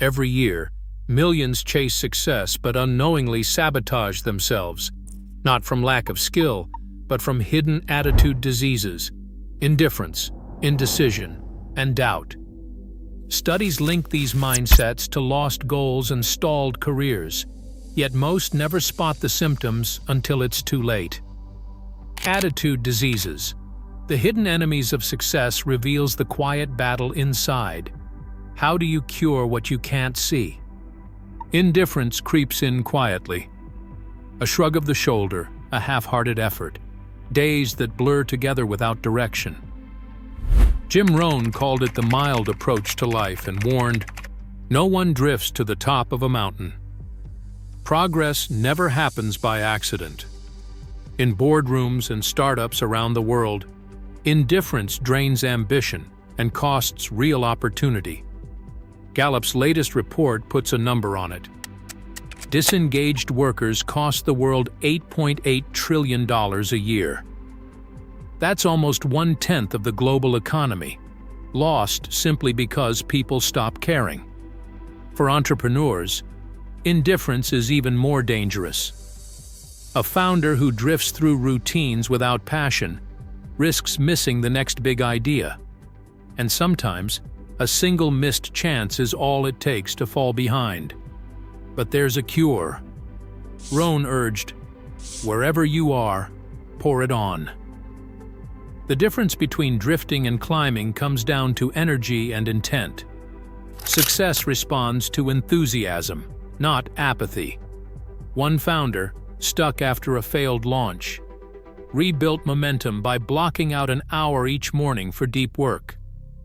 Every year, millions chase success but unknowingly sabotage themselves, not from lack of skill, but from hidden attitude diseases, indifference, indecision, and doubt. Studies link these mindsets to lost goals and stalled careers, yet most never spot the symptoms until it's too late. Attitude diseases. The hidden enemies of success reveals the quiet battle inside. How do you cure what you can't see? Indifference creeps in quietly. A shrug of the shoulder, a half-hearted effort, days that blur together without direction. Jim Rohn called it the mild approach to life and warned, "No one drifts to the top of a mountain." Progress never happens by accident. In boardrooms and startups around the world, indifference drains ambition and costs real opportunity. Gallup's latest report puts a number on it. Disengaged workers cost the world $8.8 trillion a year. That's almost 1/10 of the global economy, lost simply because people stop caring. For entrepreneurs, indifference is even more dangerous. A founder who drifts through routines without passion risks missing the next big idea. And sometimes, a single missed chance is all it takes to fall behind. But there's a cure. Rohn urged, "Wherever you are, pour it on." The difference between drifting and climbing comes down to energy and intent. Success responds to enthusiasm, not apathy. One founder, stuck after a failed launch, rebuilt momentum by blocking out an hour each morning for deep work.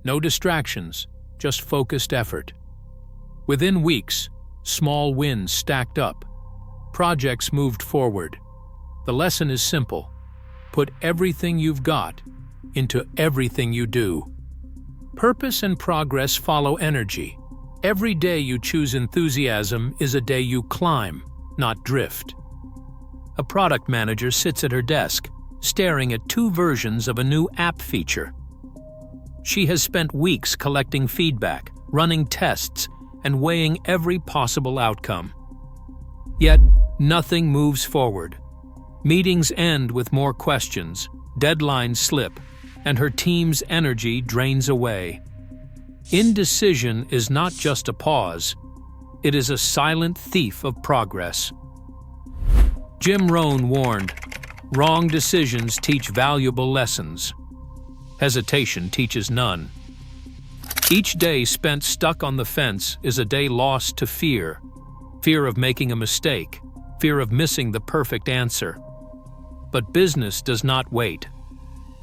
No distractions, just focused effort. Within weeks, small wins stacked up. Projects moved forward. The lesson is simple. Put everything you've got into everything you do. Purpose and progress follow energy. Every day you choose enthusiasm is a day you climb, not drift. A product manager sits at her desk, staring at 2 versions of a new app feature. She has spent weeks collecting feedback, running tests, and weighing every possible outcome. Yet, nothing moves forward. Meetings end with more questions, deadlines slip, and her team's energy drains away. Indecision is not just a pause, it is a silent thief of progress. Jim Rohn warned, "Wrong decisions teach valuable lessons. Hesitation teaches none." Each day spent stuck on the fence is a day lost to fear. Fear of making a mistake, fear of missing the perfect answer. But business does not wait.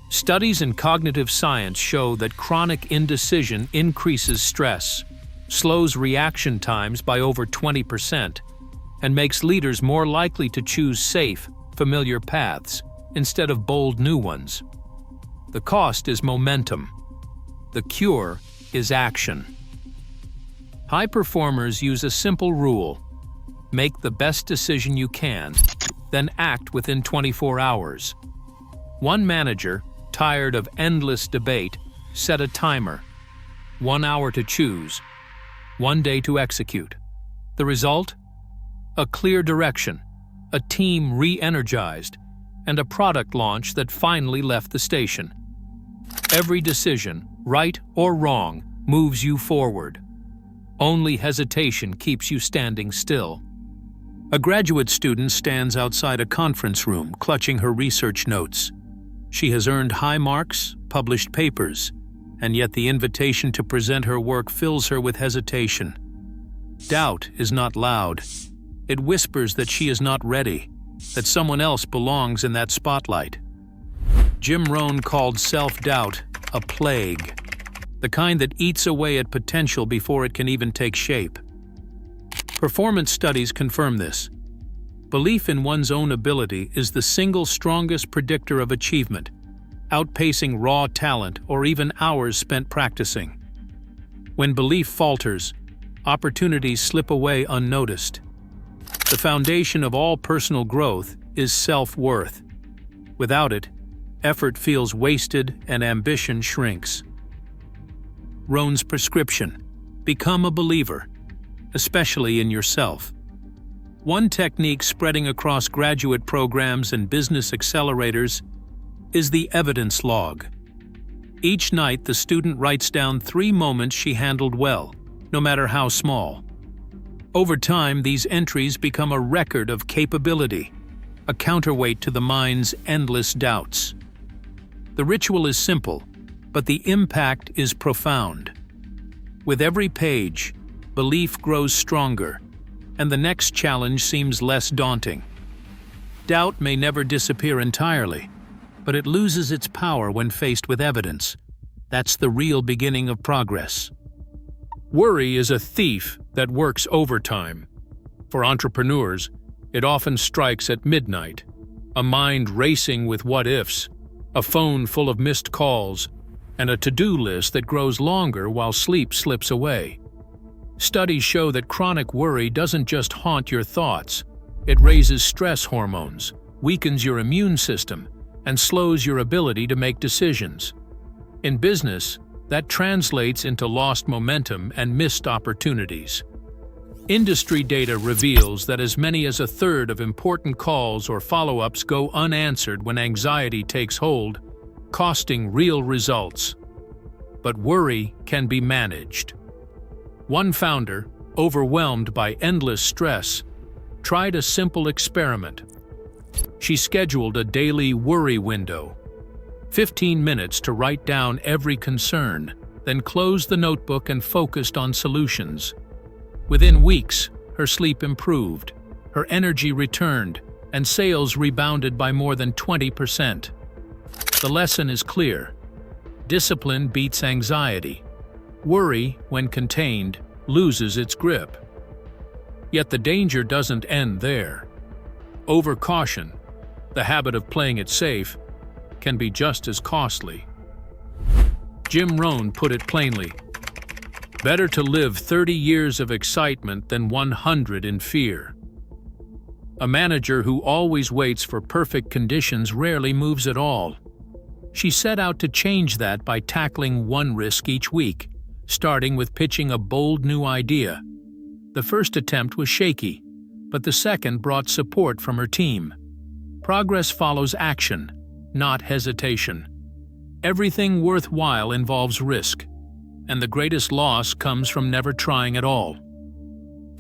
Studies in cognitive science show that chronic indecision increases stress, slows reaction times by over 20%, and makes leaders more likely to choose safe, familiar paths instead of bold new ones. The cost is momentum. The cure is action. High performers use a simple rule: make the best decision you can, then act within 24 hours. One manager, tired of endless debate, set a timer. 1 hour to choose, 1 day to execute. The result? A clear direction, a team re-energized, and a product launch that finally left the station. Every decision, right or wrong, moves you forward. Only hesitation keeps you standing still. A graduate student stands outside a conference room, clutching her research notes. She has earned high marks, published papers, and yet the invitation to present her work fills her with hesitation. Doubt is not loud. It whispers that she is not ready, that someone else belongs in that spotlight. Jim Rohn called self-doubt a plague, the kind that eats away at potential before it can even take shape. Performance studies confirm this. Belief in one's own ability is the single strongest predictor of achievement, outpacing raw talent or even hours spent practicing. When belief falters, opportunities slip away unnoticed. The foundation of all personal growth is self-worth. Without it, effort feels wasted and ambition shrinks. Rohn's prescription: become a believer. especially in yourself. One technique spreading across graduate programs and business accelerators is the evidence log. Each night, the student writes down 3 moments she handled well, no matter how small. Over time, these entries become a record of capability, a counterweight to the mind's endless doubts. The ritual is simple, but the impact is profound. With every page, belief grows stronger, and the next challenge seems less daunting. Doubt may never disappear entirely, but it loses its power when faced with evidence. That's the real beginning of progress. Worry is a thief that works overtime. For entrepreneurs, it often strikes at midnight, a mind racing with what-ifs, a phone full of missed calls, and a to-do list that grows longer while sleep slips away. Studies show that chronic worry doesn't just haunt your thoughts, it raises stress hormones, weakens your immune system, and slows your ability to make decisions. In business, that translates into lost momentum and missed opportunities. Industry data reveals that as many as 1/3 of important calls or follow-ups go unanswered when anxiety takes hold, costing real results. But worry can be managed. One founder, overwhelmed by endless stress, tried a simple experiment. She scheduled a daily worry window, 15 minutes to write down every concern, then closed the notebook and focused on solutions. Within weeks, her sleep improved, her energy returned, and sales rebounded by more than 20%. The lesson is clear. Discipline beats anxiety. Worry, when contained, loses its grip. Yet the danger doesn't end there. Overcaution, the habit of playing it safe, can be just as costly. Jim Rohn put it plainly, "Better to live 30 years of excitement than 100 in fear." A manager who always waits for perfect conditions rarely moves at all. She set out to change that by tackling one risk each week, starting with pitching a bold new idea. The first attempt was shaky, but the second brought support from her team. Progress follows action, not hesitation. Everything worthwhile involves risk, and the greatest loss comes from never trying at all.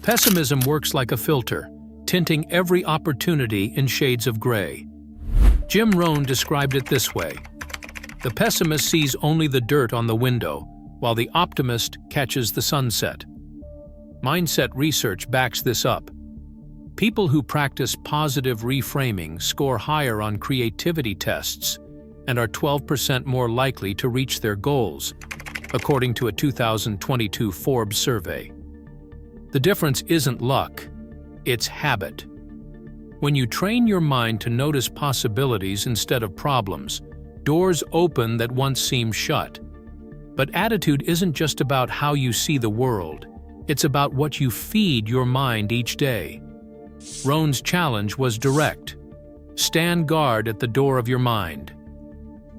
Pessimism works like a filter, tinting every opportunity in shades of gray. Jim Rohn described it this way: "The pessimist sees only the dirt on the window, while the optimist catches the sunset." Mindset research backs this up. People who practice positive reframing score higher on creativity tests and are 12% more likely to reach their goals, according to a 2022 Forbes survey. The difference isn't luck, it's habit. When you train your mind to notice possibilities instead of problems, doors open that once seemed shut. But attitude isn't just about how you see the world, it's about what you feed your mind each day. Rohn's challenge was direct. Stand guard at the door of your mind.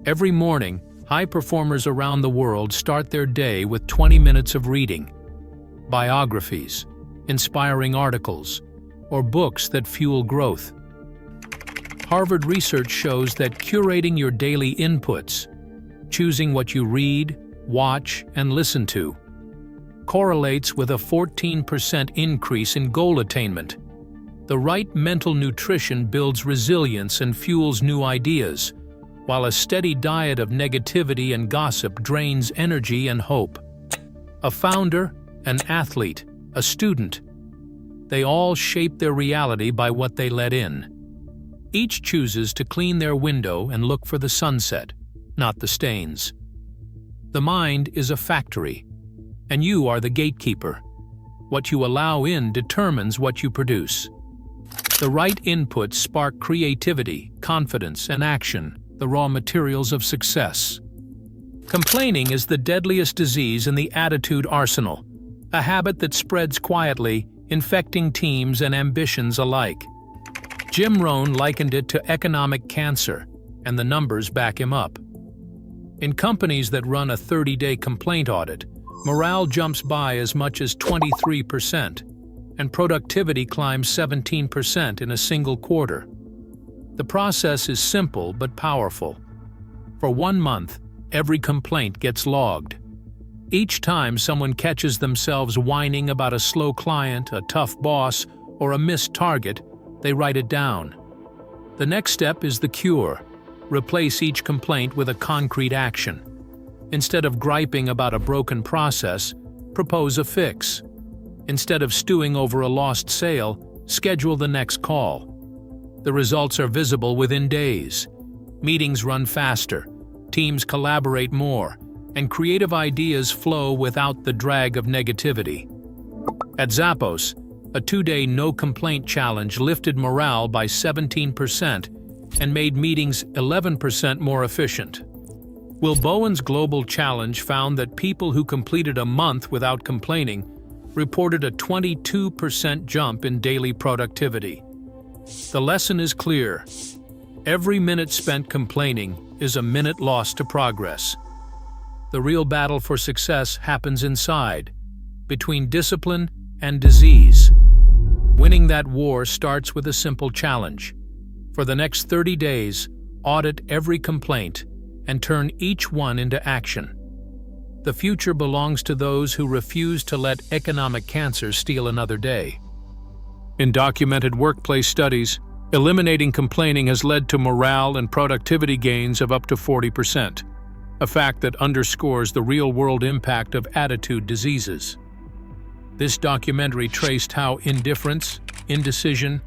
Every morning, high performers around the world start their day with 20 minutes of reading. Biographies, inspiring articles, or books that fuel growth. Harvard research shows that curating your daily inputs, choosing what you read, watch, and listen to, correlates with a 14% increase in goal attainment. The right mental nutrition builds resilience and fuels new ideas, while a steady diet of negativity and gossip drains energy and hope. A founder, an athlete, a student, they all shape their reality by what they let in. Each chooses to clean their window and look for the sunset, not the stains. The mind is a factory, and you are the gatekeeper. What you allow in determines what you produce. The right inputs spark creativity, confidence, and action, the raw materials of success. Complaining is the deadliest disease in the attitude arsenal, a habit that spreads quietly, infecting teams and ambitions alike. Jim Rohn likened it to economic cancer, and the numbers back him up. In companies that run a 30-day complaint audit, morale jumps by as much as 23%, and productivity climbs 17% in a single quarter. The process is simple but powerful. For 1 month, every complaint gets logged. Each time someone catches themselves whining about a slow client, a tough boss, or a missed target, they write it down. The next step is the cure. Replace each complaint with a concrete action. Instead of griping about a broken process, propose a fix. Instead of stewing over a lost sale, schedule the next call. The results are visible within days. Meetings run faster, teams collaborate more, and creative ideas flow without the drag of negativity. At Zappos, a 2-day no-complaint challenge lifted morale by 17% and made meetings 11% more efficient. Will Bowen's global challenge found that people who completed a month without complaining reported a 22% jump in daily productivity. The lesson is clear. Every minute spent complaining is a minute lost to progress. The real battle for success happens inside, between discipline and disease. Winning that war starts with a simple challenge. For the next 30 days, audit every complaint and turn each one into action. The future belongs to those who refuse to let economic cancer steal another day. In documented workplace studies, eliminating complaining has led to morale and productivity gains of up to 40%, a fact that underscores the real-world impact of attitude diseases. This documentary traced how indifference, indecision,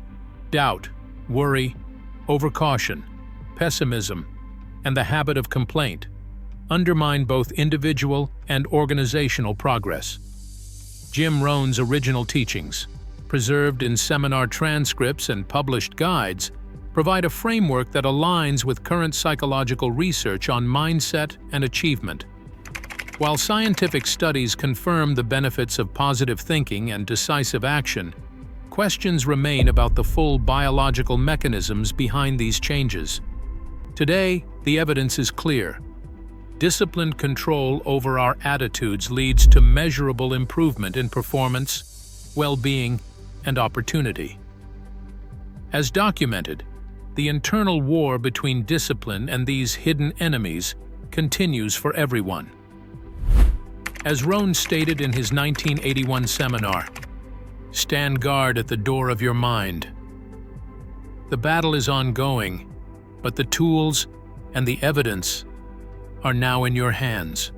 doubt, worry, overcaution, pessimism, and the habit of complaint undermine both individual and organizational progress. Jim Rohn's original teachings, preserved in seminar transcripts and published guides, provide a framework that aligns with current psychological research on mindset and achievement. While scientific studies confirm the benefits of positive thinking and decisive action, questions remain about the full biological mechanisms behind these changes. Today, the evidence is clear. Disciplined control over our attitudes leads to measurable improvement in performance, well-being, and opportunity. As documented, the internal war between discipline and these hidden enemies continues for everyone. As Rohn stated in his 1981 seminar, "Stand guard at the door of your mind." The battle is ongoing, but the tools and the evidence are now in your hands.